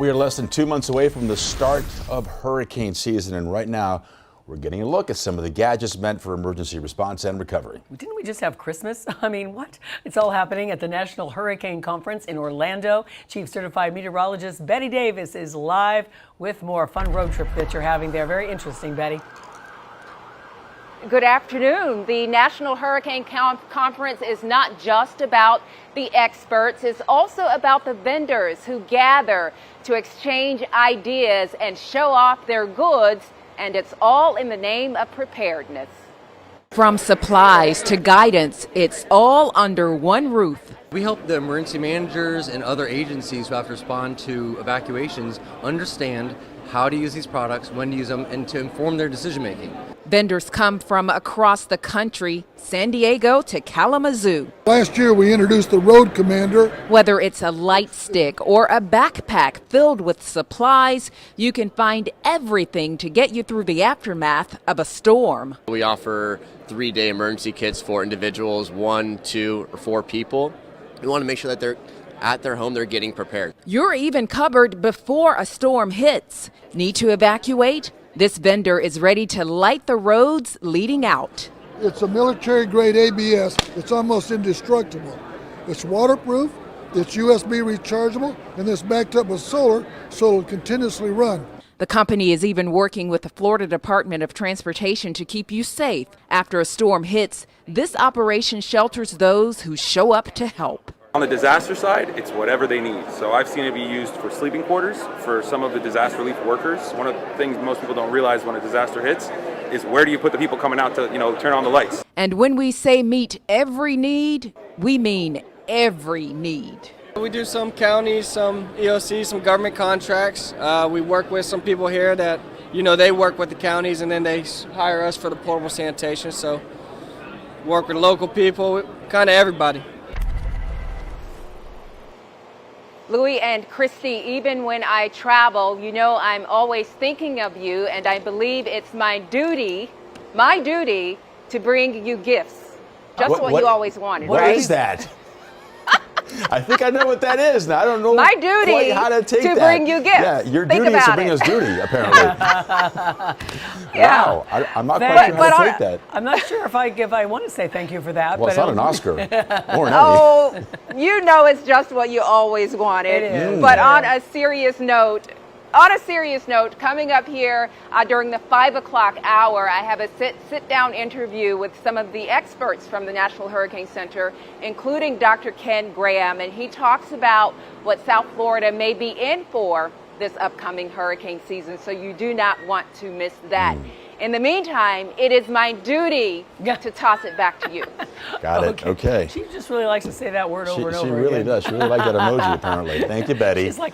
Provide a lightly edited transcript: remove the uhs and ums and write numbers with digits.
We are less than 2 months away from the start of hurricane season, and right now we're getting a look at some of the gadgets meant for emergency response and recovery. Didn't we just have Christmas? I mean, what? It's all happening at the National Hurricane Conference in Orlando. Chief Certified Meteorologist Betty Davis is live with more fun road trip that you're having there. Very interesting, Betty. Good afternoon. The National Hurricane Conference is not just about the experts. It's also about the vendors who gather to exchange ideas and show off their goods, and it's all in the name of preparedness. From supplies to guidance, it's all under one roof. We help the emergency managers and other agencies who have to respond to evacuations understand how to use these products, when to use them, and to inform their decision making. Vendors come from across the country, San Diego to Kalamazoo. Last year we introduced the Road Commander. Whether it's a light stick or a backpack filled with supplies, you can find everything to get you through the aftermath of a storm. We offer 3-day emergency kits for individuals, 1, 2, or 4 people. We want to make sure that they're at their home, they're getting prepared. You're even covered before a storm hits. Need to evacuate? This vendor is ready to light the roads leading out. It's a military-grade ABS. It's almost indestructible. It's waterproof, it's USB rechargeable, and it's backed up with solar, so it'll continuously run. The company is even working with the Florida Department of Transportation to keep you safe. After a storm hits, this operation shelters those who show up to help. On the disaster side, it's whatever they need. So I've seen it be used for sleeping quarters for some of the disaster relief workers. One of the things most people don't realize when a disaster hits is where do you put the people coming out to, turn on the lights. And when we say meet every need, we mean every need. We do some counties, some EOC, some government contracts. We work with some people here that, they work with the counties and then they hire us for the portable sanitation. So work with local people, kind of everybody. Louis and Christy, even when I travel, I'm always thinking of you, and I believe it's my duty to bring you gifts. Just what you always wanted, What right? is that? I think I know what that is. Now, I don't know my duty quite how to take to that. bring you gifts. Yeah, your Think duty is to about bring it. us duty, apparently. Yeah. Wow, I'm not quite sure how to take that. I'm not sure if I want to say thank you for that. Well, but it's not an Oscar or an Emmy. Oh, it's just what you always wanted. It is. But on a serious note, coming up here during the 5 o'clock hour, I have a sit-down interview with some of the experts from the National Hurricane Center, including Dr. Ken Graham, and he talks about what South Florida may be in for this upcoming hurricane season, so you do not want to miss that. In the meantime, it is my duty to toss it back to you. Got it. Okay. She just really likes to say that word over and over She really again. does. She really liked that emoji, apparently. Thank you, Betty. She's like